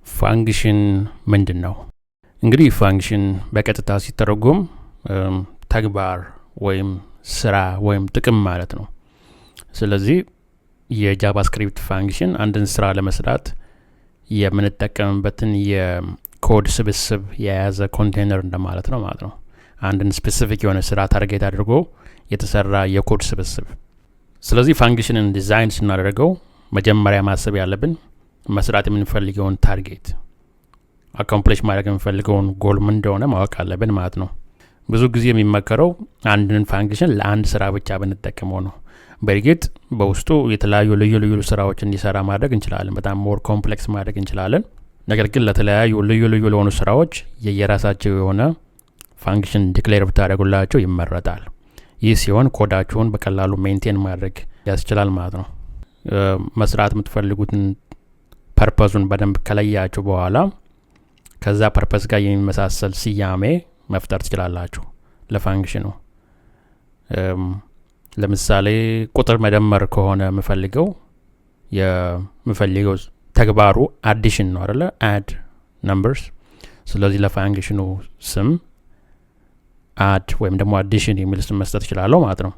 ፋንክሽን ምንድነው? እንግዲህ ፋንክሽን በቀጥታ ሲተረጎም ተግባር ወይም ስራ ወይም ጥቅም ማለት ነው። ስለዚህ የጃቫስክሪፕት ፋንክሽን አንድን ስራ ለመስራት የምንጠቀምበትን የኮድ ስብስብ የያዘ ኮንቴነር እንደማለት ነው ማለት ነው። አንድን ስፔሲፊክ የሆነ ስራ ታርጌት አድርጎ የተሰራ የኮድ ስብስብ። ስለዚህ ፋንክሽንን ዲዛይን ስናደርገው መጀመሪያ ማሰብ ያለብን መስራት የምንፈልገውን ታርጌት አኮምፕሊሽ ማድረግ የምንፈልገውን ጎል ምን እንደሆነ ማወቅ አለብን ማለት ነው። ብዙ ጊዜ የሚመከረው አንድን ፋንክሽን ለአንድ ስራ ብቻ ብንጠቀመው ነው። በእርግጥ በውስጡ የተለያዩ ልዩ ልዩ ስራዎች እንዲሰራ ማድረግ እንችላለን። በጣም ሞር ኮምፕሌክስ ማድረግ እንችላለን። ነገር ግን ለተለያዩ ልዩ ልዩ ለሆኑ ስራዎች የየራሳቸው የሆነ ፋንክሽን ዲክሌር ብታደርጉላቸው ይመረጣል። ይህ ሲሆን ኮዳችሁን በቀላሉ ሜንቴን ማድረግ ያስችላል ማለት ነው። መስራት የምትፈልጉትን ፐርፐዙን በደንብ ከለያችሁ በኋላ ከዛ ፐርፐዝ ጋር የሚመሳሰል ስያሜ መፍጠር ትችላላችሁ ለፋንክሽኑ። ለምሳሌ ቁጥር መደመር ከሆነ የምፈልገው ተግባሩ አዲሽን ነው አይደለ? አድ ነምበርስ። ስለዚህ ለፋንክሽኑ ስም አድ ወይም ደግሞ አዲሽን የሚል ስም መስጠት እችላለሁ ማለት ነው።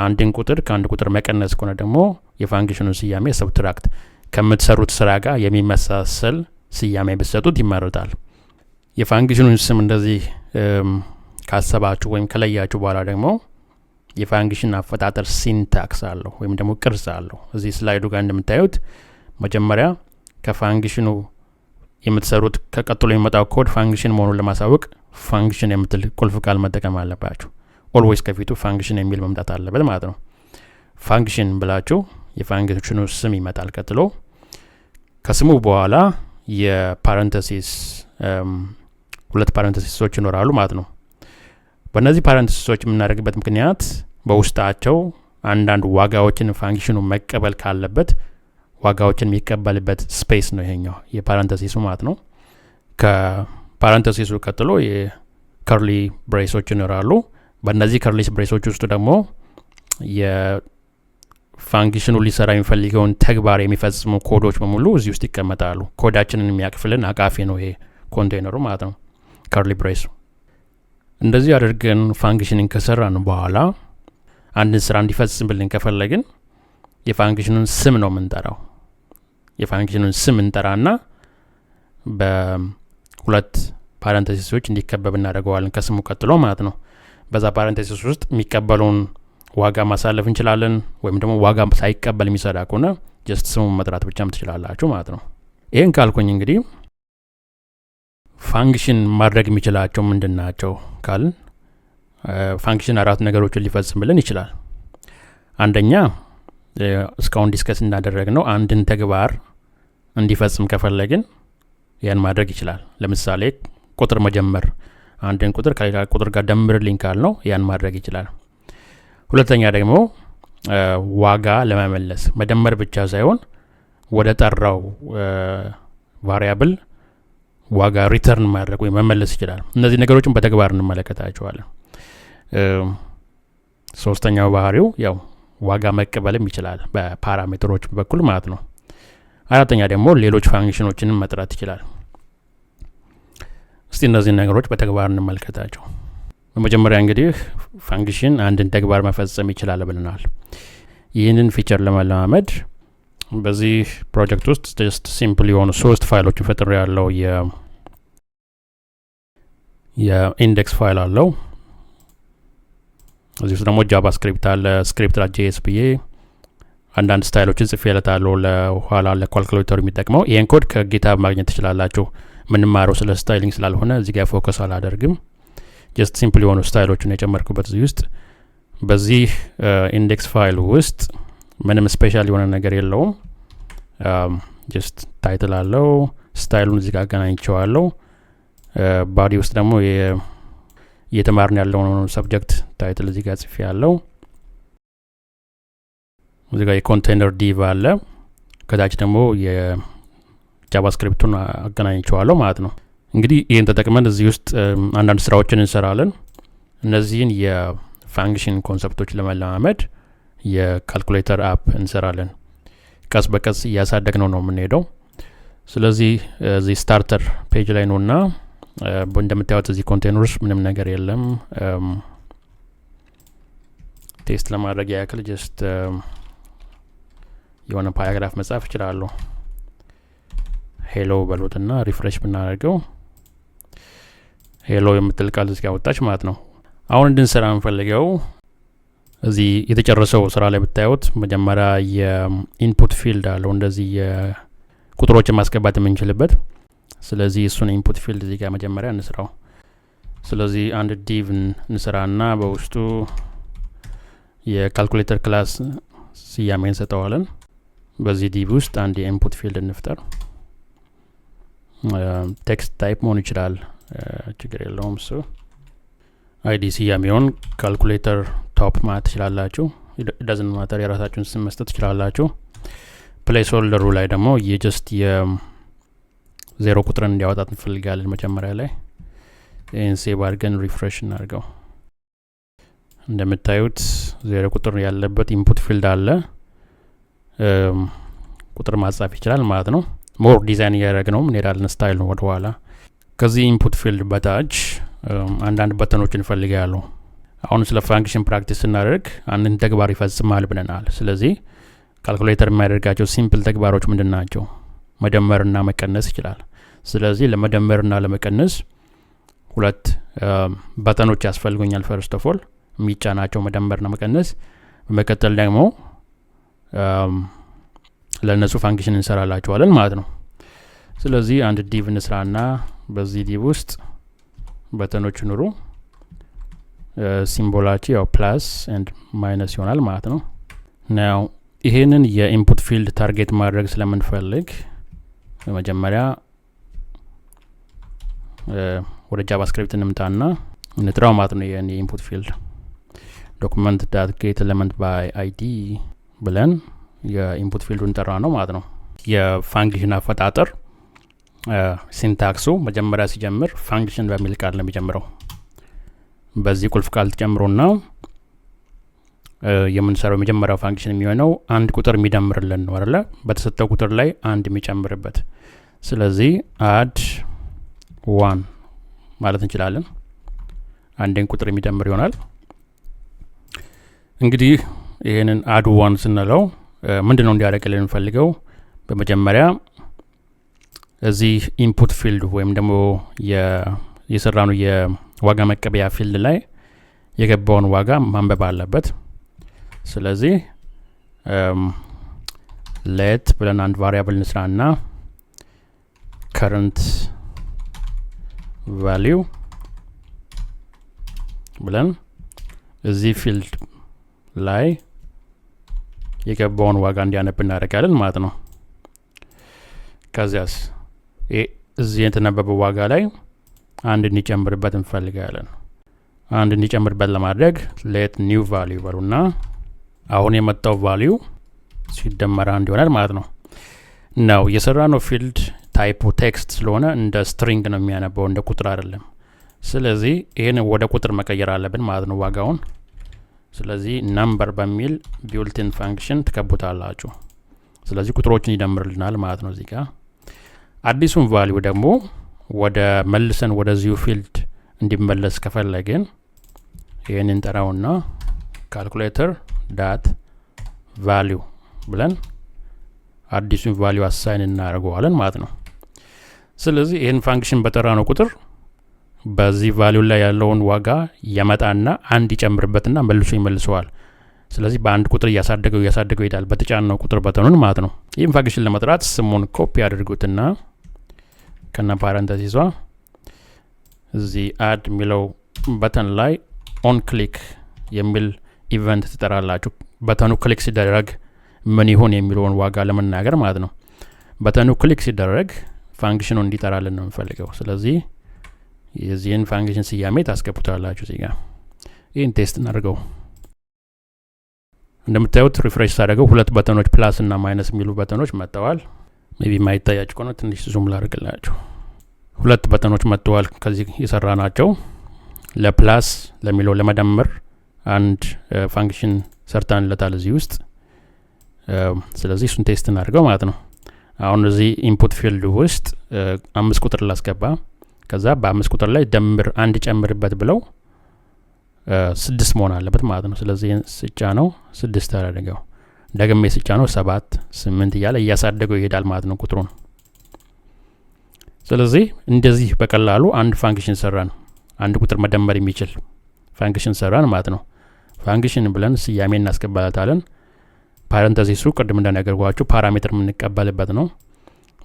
አንድን ቁጥር ከአንድ ቁጥር መቀነስ ከሆነ ደግሞ የፋንክሽኑ ስያሜ ሰብትራክት፣ ከምትሰሩት ስራ ጋር የሚመሳሰል ስያሜ ብትሰጡት ይመረጣል። የፋንክሽኑን ስም እንደዚህ ካሰባችሁ ወይም ከለያችሁ በኋላ ደግሞ የፋንክሽን አፈጣጠር ሲንታክስ አለው ወይም ደግሞ ቅርጽ አለው። እዚህ ስላይዱ ጋር እንደምታዩት መጀመሪያ ከፋንክሽኑ የምትሰሩት ከቀጥሎ የሚመጣው ኮድ ፋንክሽን መሆኑን ለማሳወቅ ፋንክሽን የምትል ቁልፍ ቃል መጠቀም አለባችሁ። ኦልዌይስ ከፊቱ ፋንክሽን የሚል መምጣት አለበት ማለት ነው። ፋንክሽን ብላችሁ የፋንክሽኑ ስም ይመጣል። ቀጥሎ ከስሙ በኋላ የፓረንተሲስ ሁለት ፓረንተሲሶች ይኖራሉ ማለት ነው። በእነዚህ ፓረንተሲሶች የምናደርግበት ምክንያት በውስጣቸው አንዳንድ ዋጋዎችን ፋንክሽኑ መቀበል ካለበት ዋጋዎችን የሚቀበልበት ስፔስ ነው ይሄኛው የፓረንተሲሱ ማለት ነው። ከፓረንተሲሱ ቀጥሎ የከርሊ ብሬሶች ይኖራሉ። በእነዚህ ከርሊ ብሬሶች ውስጥ ደግሞ የፋንክሽኑ ሊሰራ የሚፈልገውን ተግባር የሚፈጽሙ ኮዶች በሙሉ እዚህ ውስጥ ይቀመጣሉ። ኮዳችንን የሚያቅፍልን አቃፊ ነው ይሄ ኮንቴነሩ ማለት ነው፣ ከርሊ ብሬሱ። እንደዚህ አድርገን ፋንክሽንን ከሰራን በኋላ አንድን ስራ እንዲፈጽምልን ከፈለግን የፋንክሽኑን ስም ነው የምንጠራው። የፋንክሽኑን ስም እንጠራና በሁለት ፓረንተሲሶች እንዲከበብ እናደርገዋለን ከስሙ ቀጥሎ ማለት ነው። በዛ ፓረንተሲስ ውስጥ የሚቀበለውን ዋጋ ማሳለፍ እንችላለን፣ ወይም ደግሞ ዋጋ ሳይቀበል የሚሰራ ከሆነ ጀስት ስሙን መጥራት ብቻም ትችላላችሁ ማለት ነው። ይህን ካልኩኝ እንግዲህ ፋንክሽን ማድረግ የሚችላቸው ምንድን ናቸው ካልን ፋንክሽን አራት ነገሮችን ሊፈጽምልን ይችላል። አንደኛ እስካሁን ዲስከስ እንዳደረግ ነው አንድን ተግባር እንዲፈጽም ከፈለግን ያን ማድረግ ይችላል። ለምሳሌ ቁጥር መጀመር፣ አንድን ቁጥር ከሌላ ቁጥር ጋር ደምርልኝ ካል ነው ያን ማድረግ ይችላል። ሁለተኛ ደግሞ ዋጋ ለመመለስ መደመር ብቻ ሳይሆን ወደ ጠራው ቫሪያብል ዋጋ ሪተርን ማድረግ ወይ መመለስ ይችላል። እነዚህ ነገሮችን በተግባር እንመለከታቸዋለን። ሶስተኛው ባህሪው ያው ዋጋ መቀበልም ይችላል በፓራሜትሮች በኩል ማለት ነው። አራተኛ ደግሞ ሌሎች ፋንክሽኖችንም መጥራት ይችላል። እስቲ እነዚህ ነገሮች በተግባር እንመልከታቸው። በመጀመሪያ እንግዲህ ፋንክሽን አንድን ተግባር መፈጸም ይችላል ብለናል። ይህንን ፊቸር ለመለማመድ በዚህ ፕሮጀክት ውስጥ ጀስት ሲምፕል የሆኑ 3 ፋይሎችን ፈጥሬ ያለው የኢንዴክስ ፋይል አለው። እዚህ ውስጥ ደግሞ ጃቫስክሪፕት አለ፣ script.js ብዬ አንዳንድ ስታይሎችን ጽፌለታለሁ ለኋላ ለካልኩሌተሩ የሚጠቅመው። ይህን ኮድ ከጊታብ ማግኘት ትችላላችሁ። ምንማረው ስለ ስታይሊንግ ስላልሆነ እዚህ ጋር ፎከስ አላደርግም። ጀስት ሲምፕል የሆኑ ስታይሎችን የጨመርኩበት እዚህ ውስጥ። በዚህ ኢንዴክስ ፋይል ውስጥ ምንም ስፔሻል የሆነ ነገር የለውም። ጀስት ታይትል አለው፣ ስታይሉን እዚህ ጋር አገናኝቸዋለሁ። ባዲ ውስጥ ደግሞ እየተማርን ያለውን ሰብጀክት ታይትል እዚህ ጋር ጽፌ ያለው። እዚህ ጋር የኮንቴነር ዲቭ አለ። ከታች ደግሞ የጃቫስክሪፕቱን አገናኝቸዋለሁ ማለት ነው። እንግዲህ ይህን ተጠቅመን እዚህ ውስጥ አንዳንድ ስራዎችን እንሰራለን። እነዚህን የፋንክሽን ኮንሰፕቶች ለመለማመድ የካልኩሌተር አፕ እንሰራለን። ቀስ በቀስ እያሳደግ ነው የምንሄደው። ስለዚህ እዚህ ስታርተር ፔጅ ላይ ነውና እንደምታዩት እዚህ ኮንቴነር ውስጥ ምንም ነገር የለም። ቴስት ለማድረግ ያክል ጀስት የሆነ ፓራግራፍ መጻፍ እችላለሁ። ሄሎ በሉትና ሪፍሬሽ ብናደርገው ሄሎ የምትል ቃል እዚህ ያወጣች ማለት ነው። አሁን እንድንሰራ እንፈልገው እዚህ የተጨረሰው ስራ ላይ ብታዩት መጀመሪያ የኢንፑት ፊልድ አለው እንደዚህ የቁጥሮችን ማስገባት የምንችልበት። ስለዚህ እሱን ኢንፑት ፊልድ እዚህ ጋር መጀመሪያ እንስራው። ስለዚህ አንድ ዲቭ እንስራና በውስጡ የካልኩሌተር ክላስ ስያሜ እንሰጠዋለን። በዚህ ዲቭ ውስጥ አንድ የኢንፑት ፊልድ እንፍጠር። ቴክስት ታይፕ መሆን ይችላል፣ ችግር የለውም። እሱ አይዲ ስያሜውን ካልኩሌተር ቶፕ ማለት ትችላላችሁ። ዳዝን ማተር የራሳችሁን ስም መስጠት ትችላላችሁ። ፕሌስ ሆልደሩ ላይ ደግሞ የጀስት የዜሮ ቁጥርን እንዲያወጣት እንፈልጋለን መጀመሪያ ላይ። ይህን ሴቭ አድርገን ሪፍሬሽ እናድርገው። እንደምታዩት ዜሮ ቁጥር ያለበት ኢንፑት ፊልድ አለ። ቁጥር ማጻፍ ይችላል ማለት ነው። ሞር ዲዛይን እያደረግ ነው እንሄዳለን። ስታይል ነው ወደ ኋላ። ከዚህ ኢንፑት ፊልድ በታች አንዳንድ በተኖች እንፈልጋለሁ። አሁን ስለ ፋንክሽን ፕራክቲስ ስናደርግ አንድን ተግባር ይፈጽማል ብለናል። ስለዚህ ካልኩሌተር የሚያደርጋቸው ሲምፕል ተግባሮች ምንድን ናቸው? መደመርና መቀነስ ይችላል። ስለዚህ ለመደመርና ለመቀነስ ሁለት በተኖች ያስፈልጉኛል። ፈርስት ኦፍ ኦል የሚጫናቸው መደመርና መቀነስ። በመቀጠል ደግሞ ለእነሱ ፋንክሽን እንሰራላቸዋለን ማለት ነው። ስለዚህ አንድ ዲቭ እንስራና በዚህ ዲቭ ውስጥ በተኖች ኑሩ። ሲምቦላቸው ያው ፕላስ ኤንድ ማይነስ ይሆናል ማለት ነው። ናው ይሄንን የኢንፑት ፊልድ ታርጌት ማድረግ ስለምንፈልግ በመጀመሪያ ወደ ጃቫስክሪፕት እንምጣና እንጥራው ማለት ነው። የኢንፑት ፊልድ ዶክመንት ዳት ጌት ኤሌመንት ባይ አይዲ ብለን የኢንፑት ፊልዱን ጠራ ነው ማለት ነው። የፋንክሽን አፈጣጠር ሲንታክሱ መጀመሪያ ሲጀምር ፋንክሽን በሚል ቃል ነው የሚጀምረው። በዚህ ቁልፍ ቃል ተጨምሮና የምንሰራው የመጀመሪያው ፋንክሽን የሚሆነው አንድ ቁጥር የሚደምርልን ነው አይደለ? በተሰጠው ቁጥር ላይ አንድ የሚጨምርበት። ስለዚህ አድ ዋን ማለት እንችላለን። አንድን ቁጥር የሚደምር ይሆናል። እንግዲህ ይሄንን አድ ዋን ስንለው ምንድነው እንዲያደርግልን እንፈልገው? በመጀመሪያ እዚህ ኢንፑት ፊልድ ወይም ደግሞ የሰራነው የዋጋ መቀበያ ፊልድ ላይ የገባውን ዋጋ ማንበብ አለበት። ስለዚህ ሌት ብለን አንድ ቫሪያብል እንስራና ከረንት ቫሊዩ ብለን እዚህ ፊልድ ላይ የገባውን ዋጋ እንዲያነብ እናደርጋለን ማለት ነው። ከዚያስ እዚህ የተነበበው ዋጋ ላይ አንድ እንዲጨምርበት እንፈልጋለን። አንድ እንዲጨምርበት ለማድረግ ሌት ኒው ቫሊዩ በሉና አሁን የመጣው ቫሊዩ ሲደመር አንድ ይሆናል ማለት ነው። ነው የሰራነው ፊልድ ታይፑ ቴክስት ስለሆነ እንደ ስትሪንግ ነው የሚያነበው፣ እንደ ቁጥር አይደለም። ስለዚህ ይሄን ወደ ቁጥር መቀየር አለብን ማለት ነው ዋጋውን። ስለዚህ ነምበር በሚል ቢውልቲን ፋንክሽን ትከቡታላችሁ። ስለዚህ ቁጥሮችን ይደምርልናል ማለት ነው። እዚህ ጋር አዲሱን ቫሊዩ ደግሞ ወደ መልሰን ወደዚሁ ፊልድ እንዲመለስ ከፈለግን ይህንን ጠራውና ካልኩሌተር ዳት ቫሊዩ ብለን አዲሱን ቫሊዩ አሳይን እናደርገዋለን ማለት ነው። ስለዚህ ይህን ፋንክሽን በጠራነው ቁጥር በዚህ ቫሊዩ ላይ ያለውን ዋጋ ያመጣና አንድ ይጨምርበትና መልሶ ይመልሰዋል። ስለዚህ በአንድ ቁጥር እያሳደገው ይሄዳል በተጫነው ቁጥር በተኑን ማለት ነው። ይህን ፋንክሽን ለመጥራት ስሙን ኮፒ አድርጉትና ከነ ፓረንተሲሷ እዚህ አድ የሚለው በተን ላይ ኦን ክሊክ የሚል ኢቨንት ትጠራላችሁ። በተኑ ክሊክ ሲደረግ ምን ይሆን የሚለውን ዋጋ ለመናገር ማለት ነው። በተኑ ክሊክ ሲደረግ ፋንክሽኑ እንዲጠራልን ነው የምፈልገው። ስለዚህ የዚህን ፋንክሽን ስያሜ ታስገቡታላችሁ እዚህ ጋር። ይህን ቴስት እናድርገው። እንደምታዩት ሪፍሬሽ ሳደርገው ሁለት በተኖች ፕላስ እና ማይነስ የሚሉ በተኖች መጥተዋል። ሜቢ ማይታያችሁ ከሆነ ትንሽ ዙም ላድርግላችሁ። ሁለት በተኖች መጥተዋል። ከዚህ የሰራ ናቸው። ለፕላስ ለሚለው ለመደመር አንድ ፋንክሽን ሰርተንለታል እዚህ ውስጥ። ስለዚህ እሱን ቴስት እናድርገው ማለት ነው። አሁን እዚህ ኢንፑት ፊልድ ውስጥ 5 ቁጥር ላስገባ ከዛ በ5 ቁጥር ላይ ደምር አንድ ጨምርበት ብለው 6 መሆን አለበት ማለት ነው። ስለዚህ ስጫ ነው 6 አደረገው ደግሜ ስጫ ነው 7 8 እያለ እያሳደገው ይሄዳል ማለት ነው ቁጥሩን። ስለዚህ እንደዚህ በቀላሉ አንድ ፋንክሽን ሰራን አንድ ቁጥር መደመር የሚችል ፋንክሽን ሰራን ማለት ነው። ፋንክሽን ብለን ስያሜ እናስቀባለታለን። ፓረንተሲሱ ቅድም እንደነገርኳችሁ ፓራሜትር የምንቀበልበት ነው።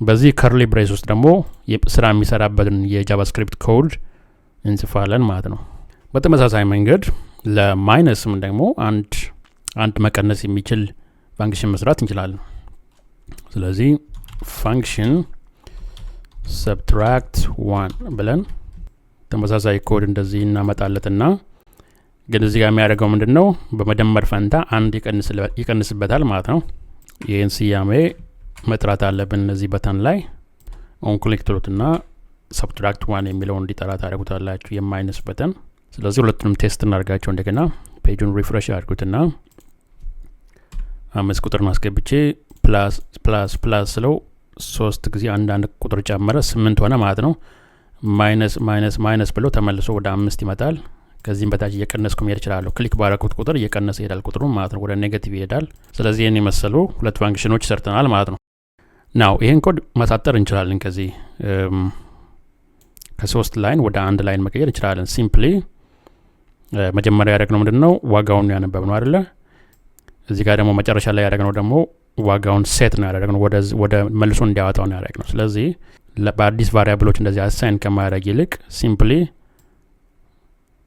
በዚህ ከርሊ ብሬስ ውስጥ ደግሞ ስራ የሚሰራበትን የጃቫስክሪፕት ኮድ እንጽፋለን ማለት ነው። በተመሳሳይ መንገድ ለማይነስም ደግሞ አንድ መቀነስ የሚችል ፋንክሽን መስራት እንችላለን። ስለዚህ ፋንክሽን subtract 1 ብለን ተመሳሳይ ኮድ እንደዚህ እናመጣለትና ግን እዚህ ጋር የሚያደርገው ምንድነው በመደመር ፈንታ አንድ ይቀንስበታል ማለት ነው። ይሄን ስያሜ መጥራት አለብን እዚህ በተን ላይ ኦን ክሊክ ትሉትና subtract 1 የሚለውን እንዲጠራ ታደርጉታላችሁ የማይነስ በተን። ስለዚህ ሁለቱንም ቴስት እናርጋቸው። እንደገና ፔጁን ሪፍሬሽ አድርጉትና 5 ቁጥርን አስገብቼ ፕላስ ስለው 3 ጊዜ አንድ ቁጥር ጨመረ 8 ሆነ ማለት ነው። ማይነስ ብሎ ተመልሶ ወደ 5 ይመጣል። ከዚህም በታች እየቀነስኩ መሄድ እችላለሁ። ክሊክ ባረኩት ቁጥር እየቀነሰ ይሄዳል ቁጥሩ ማለት ነው፣ ወደ ኔጌቲቭ ይሄዳል። ስለዚህ ይሄን የመሰሉ ሁለት ፋንክሽኖች ሰርተናል ማለት ነው። ናው ይሄን ኮድ ማሳጠር እንችላለን። ከዚህ ከ3 ላይን ወደ 1 ላይን መቀየር እንችላለን። ሲምፕሊ መጀመሪያ ያደረግነው ምንድነው ዋጋውን ያነበብነው አይደለ? እዚህ ጋር ደግሞ መጨረሻ ላይ ያደረግነው ደግሞ ዋጋውን ሴት ነው ያደረግነው፣ ወደ መልሶ እንዲያወጣው ነው ያደረግነው። ስለዚህ በአዲስ ቫሪያብሎች እንደዚህ አሳይን ከማድረግ ይልቅ ሲምፕሊ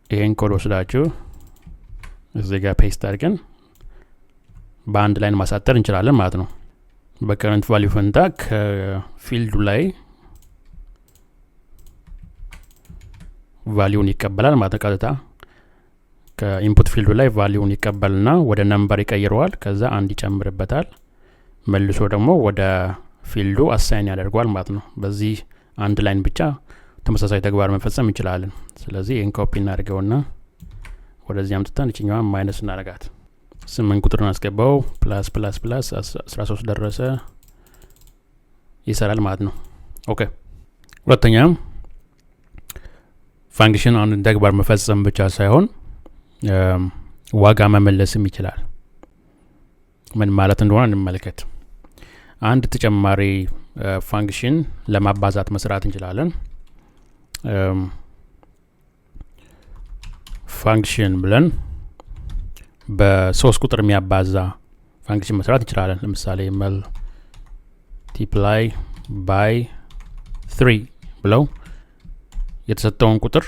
ይሄን ኮድ ወስዳችሁ እዚህ ጋር ፔስት አድርገን በአንድ ላይን ማሳጠር እንችላለን ማለት ነው። በከረንት ቫልዩ ፈንታ ከፊልዱ ላይ ቫልዩን ይቀበላል ማለት ነው። ቀጥታ ከኢንፑት ፊልዱ ላይ ቫልዩን ይቀበልና ወደ ነምበር ይቀይረዋል። ከዛ አንድ ይጨምርበታል። መልሶ ደግሞ ወደ ፊልዱ አሳይን ያደርገዋል ማለት ነው። በዚህ አንድ ላይን ብቻ ተመሳሳይ ተግባር መፈጸም እንችላለን። ስለዚህ ይህን ኮፒ እናደርገውና ወደዚህ አምጥተን እችኛዋን ማይነስ እናደርጋት። 8 ቁጥርን አስገባው ፕላስ 13 ደረሰ ይሰራል ማለት ነው። ኦኬ ሁለተኛም ፋንክሽን አንድ ተግባር መፈጸም ብቻ ሳይሆን ዋጋ መመለስም ይችላል። ምን ማለት እንደሆነ እንመልከት። አንድ ተጨማሪ ፋንክሽን ለማባዛት መስራት እንችላለን። ፋንክሽን ብለን በ3 ቁጥር የሚያባዛ ፋንክሽን መስራት እንችላለን። ለምሳሌ multiply by 3 ብለው የተሰጠውን ቁጥር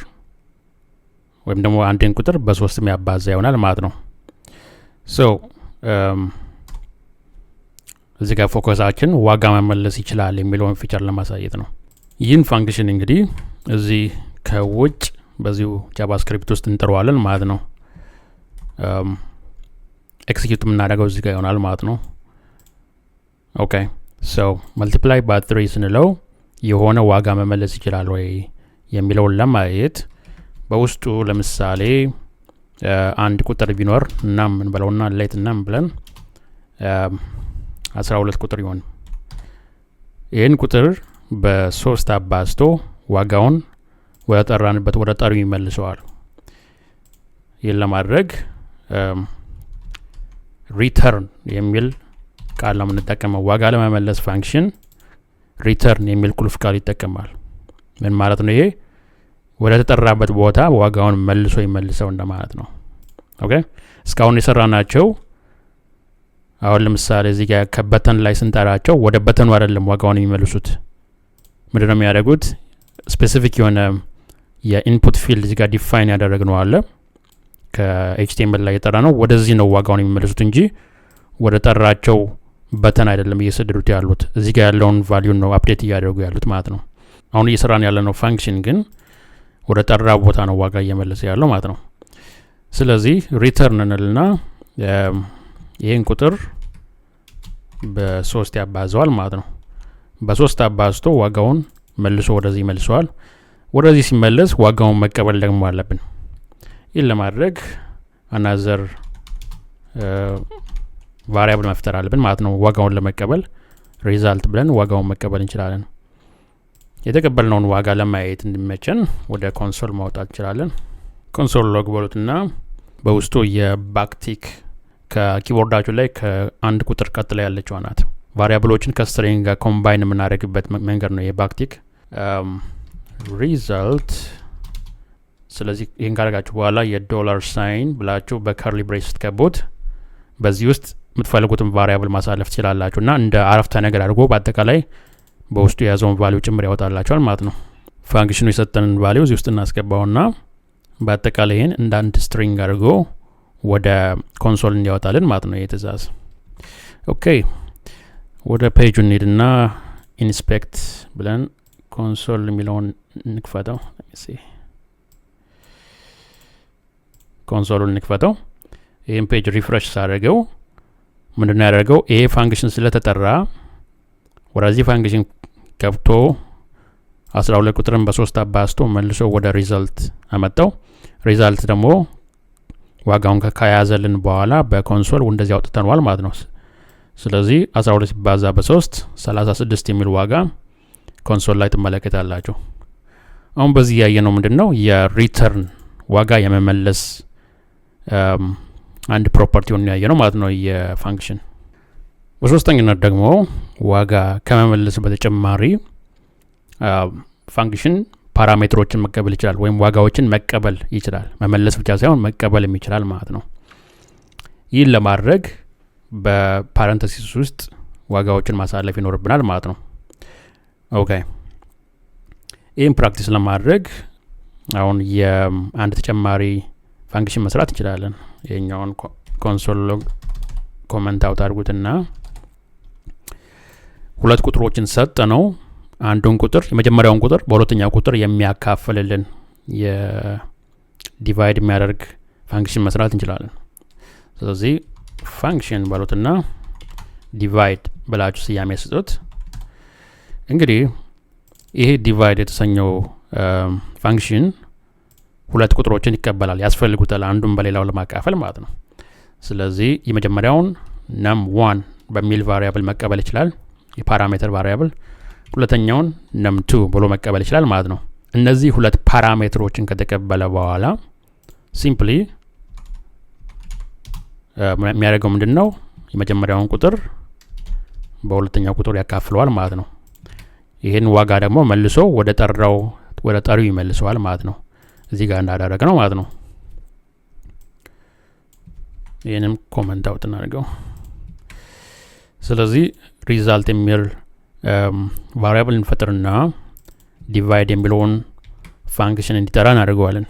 ወይም ደግሞ አንድን ቁጥር በ3 የሚያባዛ ይሆናል ማለት ነው። ሶ እዚህ ጋር ፎከሳችን ዋጋ መመለስ ይችላል የሚለውን ፊቸር ለማሳየት ነው። ይህን ፋንክሽን እንግዲህ እዚህ ከውጭ በዚሁ ጃቫስክሪፕት ውስጥ እንጠራዋለን ማለት ነው። ኤክሲኪዩት የምናደርገው እዚህ ጋር ይሆናል ማለት ነው። ኦኬ ሶ multiply by 3 ስንለው የሆነ ዋጋ መመለስ ይችላል ወይ የሚለውን ለማየት በውስጡ ለምሳሌ አንድ ቁጥር ቢኖር እና ምን ብለውና ሌት እና ብለን 12 ቁጥር ይሆን ይሄን ቁጥር በ3 አባዝቶ ዋጋውን ወደ ጠራንበት ወደ ጠሪው ይመልሰዋል። ይሄን ለማድረግ ሪተርን የሚል ቃል ነው የምንጠቀመው። ዋጋ ለመመለስ ፋንክሽን ሪተርን የሚል ቁልፍ ቃል ይጠቀማል። ምን ማለት ነው? ይሄ ወደ ተጠራበት ቦታ ዋጋውን መልሶ ይመልሰው እንደማለት ነው። ኦኬ እስካሁን የሰራናቸው አሁን ለምሳሌ እዚህ ጋር ከበተን ላይ ስንጠራቸው ወደ በተኑ አይደለም ዋጋውን የሚመልሱት። ምንድነው የሚያደርጉት? ስፔሲፊክ የሆነ የኢንፑት ፊልድ እዚህ ጋር ዲፋይን ያደረግነው አለ ከኤችቲኤምኤል ላይ የጠራ ነው። ወደዚህ ነው ዋጋውን የሚመልሱት እንጂ ወደ ጠራቸው በተን አይደለም እየሰደዱት ያሉት። እዚህ ጋር ያለውን ቫልዩ ነው አፕዴት እያደረጉ ያሉት ማለት ነው። አሁን እየሰራን ያለነው ፋንክሽን ግን ወደ ጠራ ቦታ ነው ዋጋ እየመለሰ ያለው ማለት ነው። ስለዚህ ሪተርን እንልና ይሄን ቁጥር በ3 ያባዛዋል ማለት ነው። በ3 አባዝቶ ዋጋውን መልሶ ወደዚህ ይመልሰዋል። ወደዚህ ሲመለስ ዋጋውን መቀበል ደግሞ አለብን። ይህን ለማድረግ አናዘር ቫሪያብል መፍጠር አለብን ማለት ነው። ዋጋውን ለመቀበል ሪዛልት ብለን ዋጋውን መቀበል እንችላለን። የተቀበልነውን ዋጋ ለማየት እንዲመቸን ወደ ኮንሶል ማውጣት እንችላለን። ኮንሶል ሎግ በሉትና በውስጡ የባክቲክ ከኪቦርዳችሁ ላይ ከአንድ ቁጥር ቀጥላ ያለችው ናት። ቫሪያብሎችን ከስትሪንግ ጋር ኮምባይን የምናደርግበት መንገድ ነው የባክቲክ ሪዛልት። ስለዚህ ይህን ካደረጋችሁ በኋላ የዶላር ሳይን ብላችሁ በከርሊ ብሬስ ስትከቡት በዚህ ውስጥ የምትፈልጉትን ቫሪያብል ማሳለፍ ትችላላችሁ እና እንደ አረፍተ ነገር አድርጎ በአጠቃላይ በውስጡ የያዘውን ቫሊዩ ጭምር ያወጣላችኋል ማለት ነው። ፋንክሽኑ የሰጠንን ቫሊዩ እዚህ ውስጥ እናስገባውና በአጠቃላይ ይህን እንደ አንድ ስትሪንግ አድርጎ ወደ ኮንሶል እንዲያወጣልን ማለት ነው የትእዛዝ። ኦኬ ወደ ፔጁ እንሂድና ኢንስፔክት ብለን ኮንሶል የሚለውን እንክፈተው። ኮንሶሉን እንክፈተው። ይህን ፔጅ ሪፍሬሽ ሳደርገው ምንድነው ያደርገው? ይሄ ፋንክሽን ስለተጠራ ወደዚህ ፋንክሽን ገብቶ 12 ቁጥርን በ3 አባዝቶ መልሶ ወደ ሪዛልት አመጣው። ሪዛልት ደግሞ ዋጋውን ከያዘልን በኋላ በኮንሶል እንደዚህ አውጥተናል ማለት ነው። ስለዚህ 12 ሲባዛ በ3 36 የሚል ዋጋ ኮንሶል ላይ ትመለከታላችሁ። አሁን በዚህ ያየነው ምንድነው የሪተርን ዋጋ የመመለስ አንድ ፕሮፐርቲውን ያየነው ማለት ነው የፋንክሽን። በሶስተኛነት ደግሞ ዋጋ ከመመለስ በተጨማሪ ፋንክሽን ፓራሜትሮችን መቀበል ይችላል ወይም ዋጋዎችን መቀበል ይችላል። መመለስ ብቻ ሳይሆን መቀበልም ይችላል ማለት ነው። ይህን ለማድረግ በፓረንተሲስ ውስጥ ዋጋዎችን ማሳለፍ ይኖርብናል ማለት ነው። ኦኬ ይህን ፕራክቲስ ለማድረግ አሁን የአንድ ተጨማሪ ፋንክሽን መስራት እንችላለን። የኛውን ኮንሶል ሎግ ኮመንት አውት አድርጉትና ሁለት ቁጥሮችን ሰጠ ነው። አንዱን ቁጥር የመጀመሪያውን ቁጥር በሁለተኛው ቁጥር የሚያካፍልልን የዲቫይድ የሚያደርግ ፋንክሽን መስራት እንችላለን። ስለዚህ ፋንክሽን ባሉትና ዲቫይድ ብላችሁ ስያሜ ስጡት። እንግዲህ ይሄ ዲቫይድ የተሰኘው ፋንክሽን ሁለት ቁጥሮችን ይቀበላል፣ ያስፈልጉታል አንዱን በሌላው ለማካፈል ማለት ነው። ስለዚህ የመጀመሪያውን num1 በሚል ቫሪያብል መቀበል ይችላል፣ የፓራሜትር ቫሪያብል። ሁለተኛውን num2 ብሎ መቀበል ይችላል ማለት ነው። እነዚህ ሁለት ፓራሜትሮችን ከተቀበለ በኋላ ሲምፕሊ የሚያደርገው ምንድነው? የመጀመሪያውን ቁጥር በሁለተኛው ቁጥር ያካፍለዋል ማለት ነው። ይሄን ዋጋ ደግሞ መልሶ ወደ ጠሪው ይመልሰዋል ማለት ነው። እዚህ ጋር እንዳደረገ ነው ማለት ነው። ይሄንም ኮመንት አውት እናድርገው። ስለዚህ ሪዛልት የሚል ቫሪያብል እንፈጥርና ዲቫይድ የሚለውን ፋንክሽን እንዲጠራ እናደርገዋለን።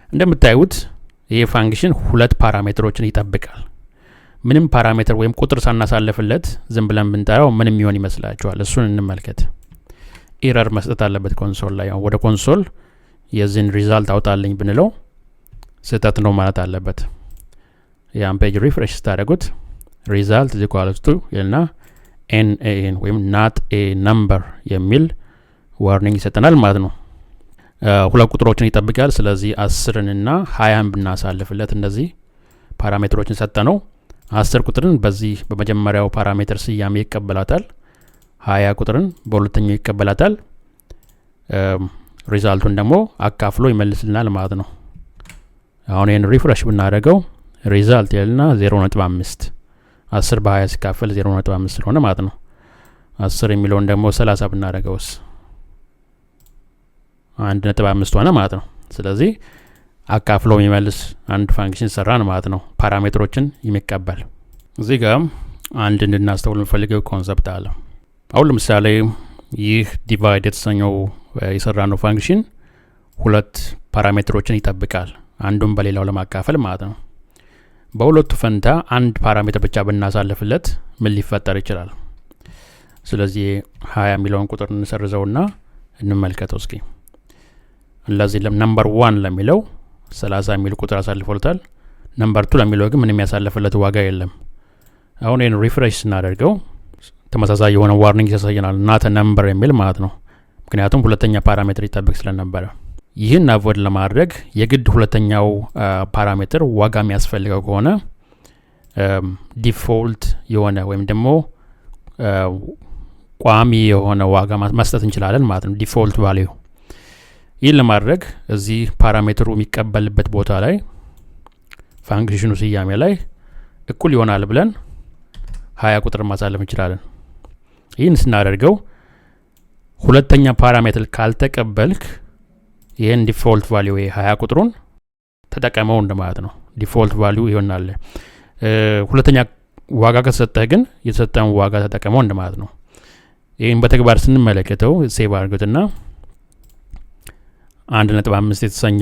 እንደምታዩት ይሄ ፋንክሽን ሁለት ፓራሜትሮችን ይጠብቃል። ምንም ፓራሜትር ወይም ቁጥር ሳናሳልፍለት ዝም ብለን ብንጠራው ምንም ይሆን ይመስላችኋል? እሱን እንመልከት። ኤረር መስጠት አለበት ኮንሶል ላይ። ወደ ኮንሶል የዚህን ሪዛልት አውጣልኝ ብንለው ስህተት ነው ማለት አለበት። ያን ፔጅ ሪፍሬሽ ስታደርጉት ሪዛልት is equal to እና NaN ወይም not a number የሚል ዋርኒንግ ይሰጠናል ማለት ነው። ሁለት ቁጥሮችን ይጠብቃል። ስለዚህ 10 እና 20ን ብናሳልፍለት እንደዚህ ፓራሜትሮችን ሰጠ ነው። 10 ቁጥርን በዚህ በመጀመሪያው ፓራሜትር ስያሜ ይቀበላታል። 20 ቁጥርን በሁለተኛው ይቀበላታል። ሪዛልቱን ደግሞ አካፍሎ ይመልስልናል ማለት ነው። አሁን ይሄን ሪፍሬሽ ብናደርገው ሪዛልት ይልና 0.5 10 በ20 ሲካፈል 0.5 ስለሆነ ማለት ነው። 10 የሚለውን ደግሞ 30 ብናደርገውስ 1.5 ሆነ ማለት ነው። ስለዚህ አካፍሎ የሚመልስ አንድ ፋንክሽን ሰራን ማለት ነው፣ ፓራሜትሮችን የሚቀበል። እዚህ ጋር አንድ እንድናስተውል የምፈልገው ኮንሰፕት አለ። አሁን ለምሳሌ ይህ ዲቫይድ የተሰኘው የሰራነው ፋንክሽን ሁለት ፓራሜትሮችን ይጠብቃል፣ አንዱን በሌላው ለማካፈል ማለት ነው። በሁለቱ ፈንታ አንድ ፓራሜትር ብቻ ብናሳልፍለት ምን ሊፈጠር ይችላል? ስለዚህ 20 የሚለውን ቁጥር እንሰርዘውና እንመልከተው እስኪ። ለዚህ ነምበር 1 ለሚለው 30 የሚል ቁጥር አሳልፎልታል። ነምበር 2 ለሚለው ግን ምንም ያሳልፈለት ዋጋ የለም። አሁን ይሄን ሪፍሬሽ ስናደርገው ተመሳሳይ የሆነ ዋርኒንግ ያሳየናል፣ ናት ነምበር የሚል ማለት ነው። ምክንያቱም ሁለተኛ ፓራሜትር ይጠብቅ ስለነበረ። ይህን አቮይድ ለማድረግ የግድ ሁለተኛው ፓራሜትር ዋጋ የሚያስፈልገው ከሆነ ዲፎልት የሆነ ወይም ደግሞ ቋሚ የሆነ ዋጋ መስጠት እንችላለን ማለት ነው፣ ዲፎልት ቫልዩ። ይህን ለማድረግ እዚህ ፓራሜትሩ የሚቀበልበት ቦታ ላይ ፋንክሽኑ ስያሜ ላይ እኩል ይሆናል ብለን 20 ቁጥር ማሳለፍ እንችላለን። ይህን ስናደርገው ሁለተኛ ፓራሜትር ካልተቀበልክ ይህን ዲፎልት ቫልዩ 20 ቁጥሩን ተጠቀመው እንደማለት ነው። ዲፎልት ቫልዩ ይሆናል። ሁለተኛ ዋጋ ከተሰጠህ ግን የተሰጠውን ዋጋ ተጠቀመው እንደማለት ነው። ይህን በተግባር ስንመለከተው ሴቭ አድርጉትና 1.5 የተሰኘ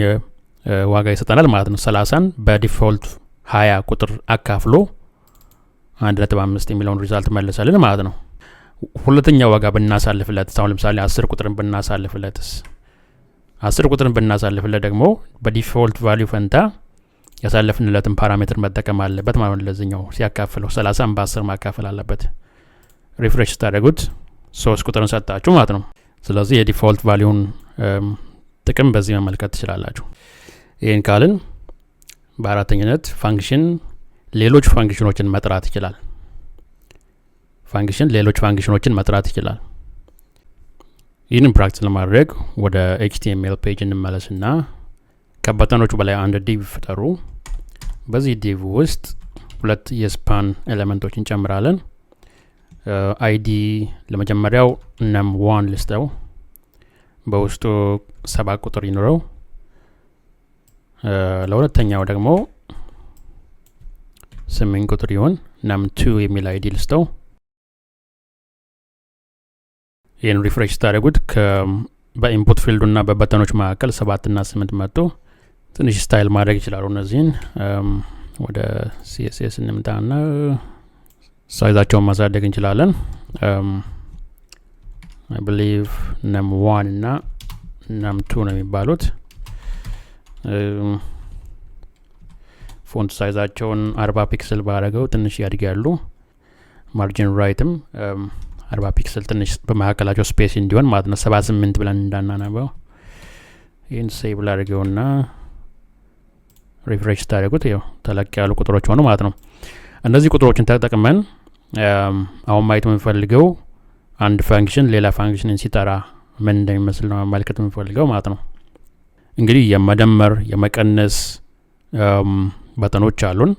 ዋጋ ይሰጠናል ማለት ነው። 30ን በዲፎልት 20 ቁጥር አካፍሎ 1.5 የሚለውን ሪዛልት መለሰልን ማለት ነው። ሁለተኛ ዋጋ ብናሳልፍለት አሁን ለምሳሌ 10 ቁጥርን ብናሳልፍለትስ 10 ቁጥርን ብናሳልፍለት ደግሞ በዲፎልት ቫልዩ ፈንታ ያሳለፍንለትን ፓራሜትር መጠቀም አለበት ማለት ነው። ለዚህኛው ሲያካፍለው 30ን በ10 ማካፈል አለበት። ሪፍሬሽ ስታደርጉት 3 ቁጥርን ሰጣችሁ ማለት ነው። ስለዚህ የዲፎልት ቫልዩን ጥቅም በዚህ መመልከት ትችላላችሁ። ይህን ካልን በአራተኛነት ፋንክሽን ሌሎች ፋንክሽኖችን መጥራት ይችላል። ፋንክሽን ሌሎች ፋንክሽኖችን መጥራት ይችላል። ይህንን ፕራክቲስ ለማድረግ ወደ ኤችቲኤምኤል ፔጅ እንመለስና ከበተኖቹ በላይ አንድ ዲቭ ፍጠሩ። በዚህ ዲቭ ውስጥ ሁለት የስፓን ኤሌመንቶችን እንጨምራለን። አይዲ ለመጀመሪያው num1 ልስጠው፣ በውስጡ 7 ቁጥር ይኖረው። ለሁለተኛው ደግሞ 8 ቁጥር ይሆን num2 የሚል አይዲ ልስጠው። ይህን ሪፍሬሽ ስታደርጉት በኢንፑት ፊልዱና በበተኖች መካከል 7 እና 8 መጡ። ትንሽ ስታይል ማድረግ ይችላሉ። እነዚህን ወደ ሲኤስኤስ እንምጣና ሳይዛቸውን ማሳደግ እንችላለን። አይ ቢሊቭ num1 እና num2 ነው የሚባሉት። ፎንት ሳይዛቸውን 40 ፒክስል ባረገው ትንሽ ያድጋሉ። ማርጂን ራይትም 40 ፒክስል ትንሽ በመካከላቸው ስፔስ እንዲሆን ማለት ነው። 78 ብለን እንዳናነበው። ይህን ሴቭ ላድርገውና ሪፍሬሽ ታደርጉት ይኸው ተለቅ ያሉ ቁጥሮች ሆኑ ማለት ነው። እነዚህ ቁጥሮችን ተጠቅመን አሁን ማየት የምንፈልገው አንድ ፋንክሽን ሌላ ፋንክሽንን ሲጠራ ምን እንደሚመስል ነው መመልከት የምንፈልገው ማለት ነው። እንግዲህ የመደመር የመቀነስ በተኖች አሉን።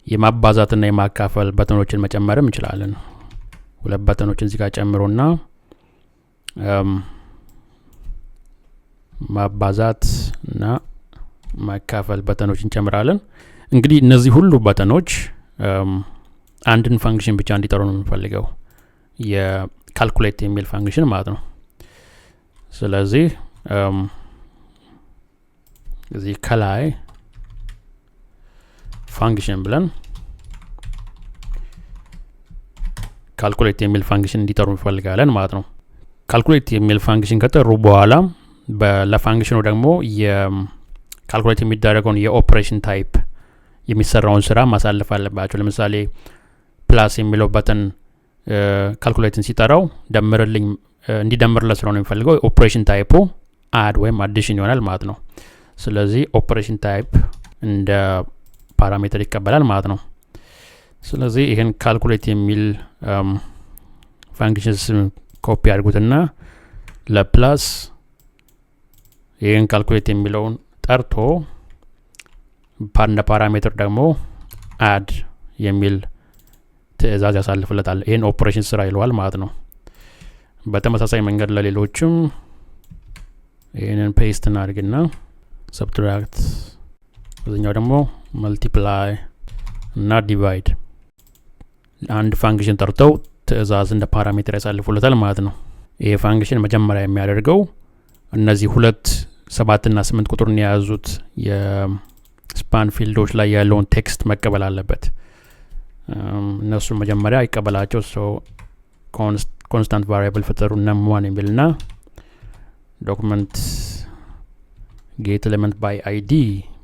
የማባዛትና የማካፈል በተኖችን መጨመርም እንችላለን። ሁለት በተኖችን እዚህ ጋር ጨምሮና ማባዛት እና ማካፈል በተኖች እንጨምራለን። እንግዲህ እነዚህ ሁሉ በተኖች አንድን ፋንክሽን ብቻ እንዲጠሩ ነው የምንፈልገው፣ የካልኩሌት የሚል ፋንክሽን ማለት ነው። ስለዚህ እዚህ ከላይ ፋንክሽን ብለን ካልኩሌት የሚል ፋንክሽን እንዲጠሩ እንፈልጋለን ማለት ነው። ካልኩሌት የሚል ፋንክሽን ከጠሩ በኋላ ለፋንክሽኑ ደግሞ የካልኩሌት የሚደረገውን የኦፕሬሽን ታይፕ የሚሰራውን ስራ ማሳለፍ አለባቸው። ለምሳሌ ፕላስ የሚለው በተን ካልኩሌትን ሲጠራው ደምርልኝ እንዲደምርለት ስለሆነ የሚፈልገው ኦፕሬሽን ታይፑ አድ ወይም አዲሽን ይሆናል ማለት ነው። ስለዚህ ኦፕሬሽን ታይፕ እንደ ፓራሜትር ይቀበላል ማለት ነው። ስለዚህ ይህን ካልኩሌት የሚል ፋንክሽን ስም ኮፒ አድርጉትና ለፕላስ ይህን ካልኩሌት የሚለውን ጠርቶ እንደ ፓራሜትር ደግሞ አድ የሚል ትእዛዝ ያሳልፍለታል። ይህን ኦፕሬሽን ስራ ይለዋል ማለት ነው። በተመሳሳይ መንገድ ለሌሎችም ይህንን ፔስት እናድርግና ሰብትራክት፣ በዚህኛው ደግሞ መልቲፕላይ እና ዲቫይድ አንድ ፋንክሽን ጠርተው ትእዛዝ እንደ ፓራሜትር ያሳልፉለታል ማለት ነው። ይሄ ፋንክሽን መጀመሪያ የሚያደርገው እነዚህ ሁለት 7 እና 8 ቁጥርን የያዙት የስፓን ፊልዶች ላይ ያለውን ቴክስት መቀበል አለበት። እነሱን መጀመሪያ ይቀበላቸው። ኮንስታንት ቫሪያብል ፍጠሩ num1 የሚልና ዶክመንት ጌት ኤሌመንት ባይ አይዲ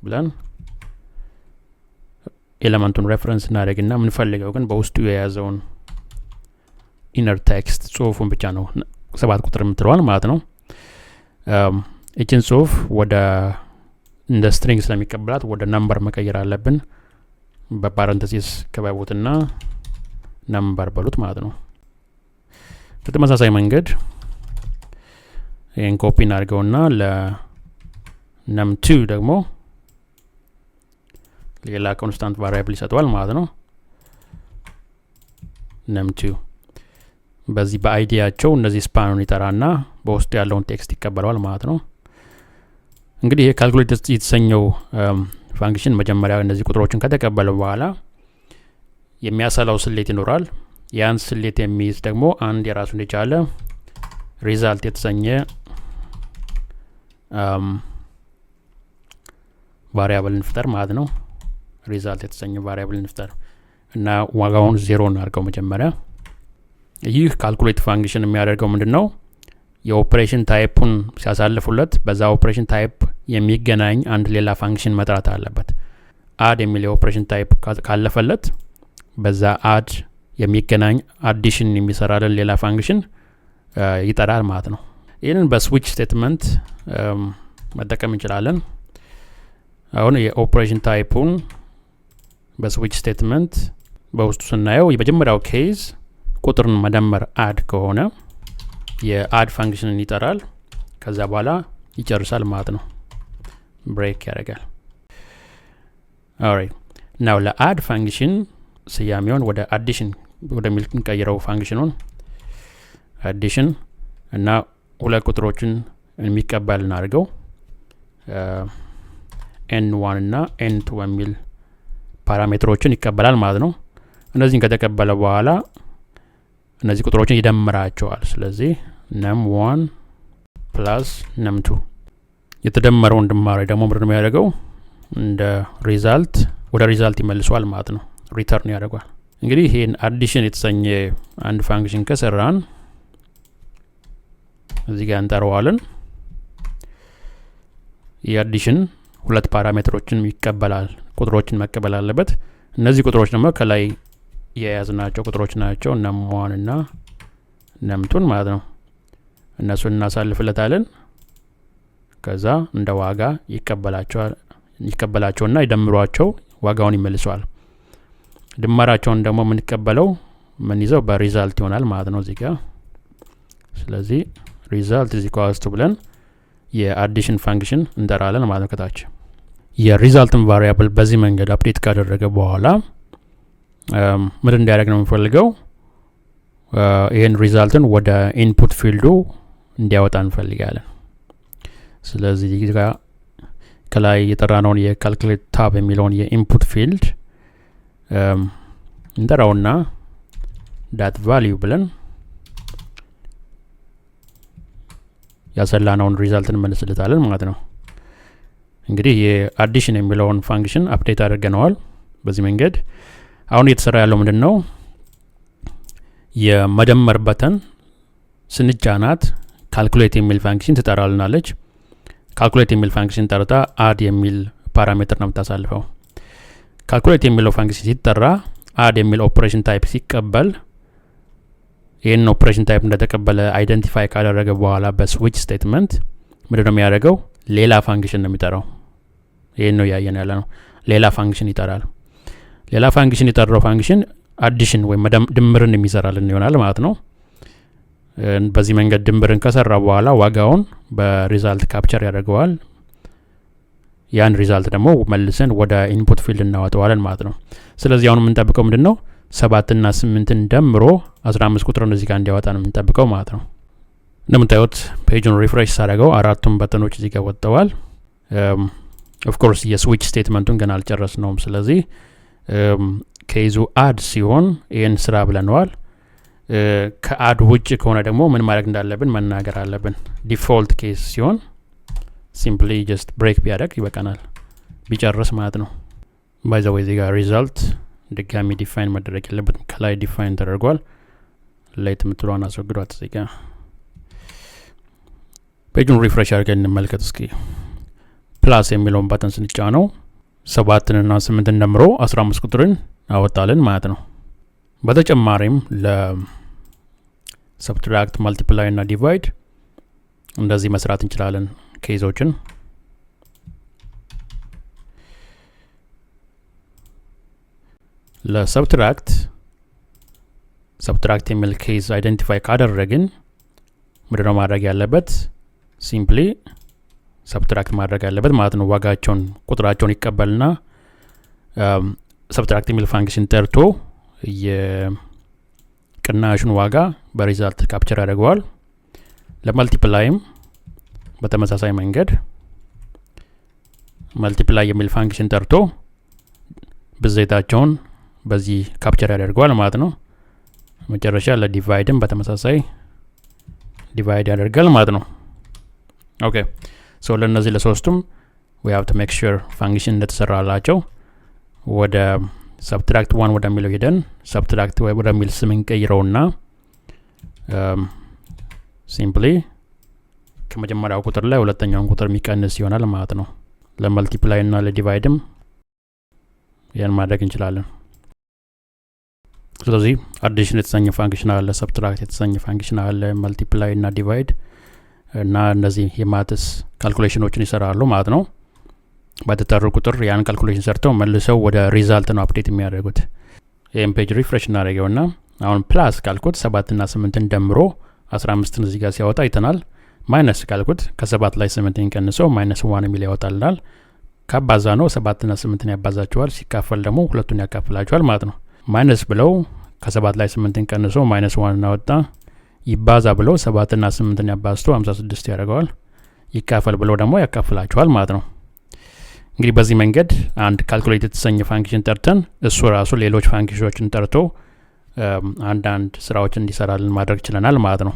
ብለን ኤሌመንቱን ሬፈረንስ እናደርግና የምንፈልገው ግን በውስጡ የያዘውን ኢነር ቴክስት ጽሁፉን ብቻ ነው 7 ቁጥር የምትለዋል ማለት ነው። እችን ጽሁፍ ወደ እንደ ስትሪንግ ስለሚቀበላት ወደ ነምበር መቀየር አለብን። በፓረንተሲስ ከበቡትና ነምበር በሉት ማለት ነው። በተመሳሳይ መንገድ ይህን ኮፒ እናድርገውና ለnum2 ደግሞ ሌላ ኮንስታንት ቫሪያብል ይሰጠዋል ማለት ነው። num2 በዚህ በአይዲያቸው እነዚህ ስፓኑን ይጠራና በውስጡ ያለውን ቴክስት ይቀበላል ማለት ነው። እንግዲህ ይሄ ካልኩሌት የተሰኘው ፋንክሽን መጀመሪያ እነዚህ ቁጥሮችን ከተቀበለ በኋላ የሚያሰላው ስሌት ይኖራል። ያን ስሌት የሚይዝ ደግሞ አንድ የራሱን የቻለ ሪዛልት የተሰኘ ቫሪያብል እንፍጠር ማለት ነው። ሪዛልት የተሰኘ ቫሪያብል እንፍጠር እና ዋጋውን 0 እናድርገው መጀመሪያ። ይህ ካልኩሌት ፋንክሽን የሚያደርገው ምንድነው? የኦፕሬሽን ታይፑን ሲያሳልፉለት በዛ ኦፕሬሽን ታይፕ የሚገናኝ አንድ ሌላ ፋንክሽን መጥራት አለበት። አድ የሚል የኦፕሬሽን ታይፕ ካለፈለት በዛ አድ የሚገናኝ አዲሽን የሚሰራልን ሌላ ፋንክሽን ይጠራል ማለት ነው። ይህንን በስዊች ስቴትመንት መጠቀም እንችላለን። አሁን የኦፕሬሽን ታይፑን በስዊች ስቴትመንት በውስጡ ስናየው የመጀመሪያው ኬዝ ቁጥርን መደመር አድ ከሆነ የአድ ፋንክሽንን ይጠራል። ከዛ በኋላ ይጨርሳል ማለት ነው። ብሬክ ያደርጋል። ኦልራይት ናው ለአድ ፋንክሽን ስያሜውን ወደ አዲሽን ወደሚል እንቀይረው። ፋንክሽኑን አዲሽን እና ሁለት ቁጥሮችን የሚቀበል እናድርገው n1 እና n2 የሚል ፓራሜትሮችን ይቀበላል ማለት ነው። እነዚህን ከተቀበለ በኋላ እነዚህ ቁጥሮችን ይደምራቸዋል። ስለዚህ num1 plus num2 የተደመረውን ድማሬ ደግሞ ምንድን ነው የሚያደርገው? እንደ ሪዛልት ወደ ሪዛልት ይመልሰዋል ማለት ነው። ሪተርን ያደርጋል። እንግዲህ ይሄን አዲሽን የተሰኘ አንድ ፋንክሽን ከሰራን እዚህ ጋር እንጠራዋለን። የአዲሽን ሁለት ፓራሜትሮችን ይቀበላል። ቁጥሮችን መቀበል አለበት። እነዚህ ቁጥሮች ደግሞ ከላይ የያዝናቸው ቁጥሮች ናቸው። num1 እና num2 ማለት ነው። እነሱን እናሳልፍለታለን። ከዛ እንደ ዋጋ ይቀበላቸውና ይደምሯቸው ዋጋውን ይመልሰዋል። ድማራቸውን ደግሞ የምንቀበለው ምን ይዘው በሪዛልት ይሆናል ማለት ነው እዚህ ጋር። ስለዚህ ሪዛልት is equals to ብለን የአዲሽን ፋንክሽን እንጠራለን ማለት ነው ከታች። የሪዛልትን ቫሪያብል በዚህ መንገድ አፕዴት ካደረገ በኋላ ምን እንዲያደርግ ነው የምንፈልገው? ይሄን ሪዛልትን ወደ ኢንፑት ፊልዱ እንዲያወጣ እንፈልጋለን። ስለዚህ እዚህ ጋር ከላይ የጠራነውን የካልኩሌት ታብ የሚለውን የኢንፑት ፊልድ እንጠራውና ዳት ቫልዩ ብለን ያሰላነውን ሪዛልትን እንመልስለታለን ማለት ነው። እንግዲህ የአዲሽን የሚለውን ፋንክሽን አፕዴት አድርገነዋል በዚህ መንገድ። አሁን እየተሰራ ያለው ምንድነው? የመደመር በተን ስንጫናት ካልኩሌት የሚል ፋንክሽን ትጠራልናለች። ካልኩሌት የሚል ፋንክሽን ጠርታ አድ የሚል ፓራሜትር ነው የምታሳልፈው። ካልኩሌት የሚለው ፋንክሽን ሲጠራ አድ የሚል ኦፕሬሽን ታይፕ ሲቀበል ይህን ኦፕሬሽን ታይፕ እንደተቀበለ አይደንቲፋይ ካደረገ በኋላ በስዊች ስቴትመንት ምንድነው የሚያደርገው? ሌላ ፋንክሽን ነው የሚጠራው። ይህን ነው ያየን ያለ ነው። ሌላ ፋንክሽን ይጠራል። ሌላ ፋንክሽን የጠራው ፋንክሽን አዲሽን ወይም ድምርን የሚሰራልን ይሆናል ማለት ነው። በዚህ መንገድ ድምርን ከሰራ በኋላ ዋጋውን በሪዛልት ካፕቸር ያደርገዋል። ያን ሪዛልት ደግሞ መልሰን ወደ ኢንፑት ፊልድ እናወጣዋለን ማለት ነው። ስለዚህ አሁን የምንጠብቀው ምንድነው? 7 እና 8ን ደምሮ 15 ቁጥርን እዚህ ጋር እንዲያወጣ ነው የምንጠብቀው ማለት ነው። እንደምታዩት ፔጁን ሪፍሬሽ ሳደርገው አራቱም በተኖች እዚህ ጋር ወጥተዋል። ኦፍ ኮርስ የስዊች ስቴትመንቱን ገና አልጨረስነውም። ስለዚህ ኬዙ አድ ሲሆን ይህን ስራ ብለነዋል። ከአድ ውጭ ከሆነ ደግሞ ምን ማድረግ እንዳለብን መናገር አለብን። ዲፎልት ኬስ ሲሆን ሲምፕሊ ጀስት ብሬክ ቢያደርግ ይበቃናል፣ ቢጨርስ ማለት ነው። ባይ ዘ ወይ እዚህ ጋር ሪዛልት ድጋሚ ዲፋይን መደረግ የለበትም። ከላይ ዲፋይን ተደርጓል። ሌት የምትለዋን አስወግዷት እዚህ ጋር። ፔጁን ሪፍሬሽ አድርገን እንመልከት እስኪ። ፕላስ የሚለውን ባተን ስንጫነው 7 እና 8 ደምሮ 15 ቁጥርን አወጣልን ማለት ነው። በተጨማሪም ለሰብትራክት፣ ማልቲፕላይ እና ዲቫይድ እንደዚህ መስራት እንችላለን ኬዞችን። ለሰብትራክት ሰብትራክት የሚል ኬዝ አይደንቲፋይ ካደረግን ምንድነው ማድረግ ያለበት? ሲምፕሊ ሰብትራክት ማድረግ ያለበት ማለት ነው። ዋጋቸውን ቁጥራቸውን ይቀበልና ሰብትራክት የሚል ፋንክሽን ጠርቶ የቅናሹን ዋጋ በሪዛልት ካፕቸር ያደርገዋል። ለመልቲፕላይም በተመሳሳይ መንገድ መልቲፕላይ የሚል ፋንክሽን ጠርቶ ብዜታቸውን በዚህ ካፕቸር ያደርገዋል ማለት ነው። መጨረሻ ለዲቫይድም በተመሳሳይ ዲቫይድ ያደርጋል ማለት ነው። ኦኬ ሶ ለነዚህ ለሶስቱም we have to make sure ፋንክሽን እንደተሰራላቸው ወደ subtract 1 ወደሚለው ሄደን subtract ወደሚል ስም እንቀይረውና ሲምፕሊ ከመጀመሪያው ቁጥር ላይ ሁለተኛውን ቁጥር የሚቀንስ ይሆናል ማለት ነው። ለመልቲፕላይ እና ለዲቫይድም ያን ማድረግ እንችላለን። ስለዚህ አዲሽን የተሰኘ ፋንክሽን አለ፣ ሰብትራክት የተሰኘ ፋንክሽን አለ፣ መልቲፕላይ እና ዲቫይድ እና እነዚህ የማትስ ካልኩሌሽኖችን ይሰራሉ ማለት ነው። በተጠሩ ቁጥር ያን ካልኩሌሽን ሰርተው መልሰው ወደ ሪዛልት ነው አፕዴት የሚያደርጉት። ይህም ፔጅ ሪፍሬሽ እናደርገውና አሁን ፕላስ ካልኩት 7 እና 8ን ደምሮ 15ን እዚህ ጋር ሲያወጣ አይተናል። ማይነስ ካልኩት ከ7 ላይ 8ን ቀንሶ -1 የሚል ያወጣልናል። ካባዛ ነው 7 እና 8ን ያባዛቸዋል፣ ሲካፈል ደግሞ ሁለቱን ያካፍላቸዋል ማለት ነው። ማይነስ ብለው ከ7 ላይ 8ን ቀንሶ -1 እናወጣ፣ ይባዛ ብለው 7 እና 8ን ያባዝቶ 56 ያደርገዋል፣ ይካፈል ብለው ደግሞ ያካፍላቸዋል ማለት ነው። እንግዲህ በዚህ መንገድ አንድ ካልኩሌት የተሰኘ ፋንክሽን ጠርተን እሱ ራሱ ሌሎች ፋንክሽኖችን ጠርቶ አንዳንድ ስራዎችን እንዲሰራልን ማድረግ ችለናል ማለት ነው።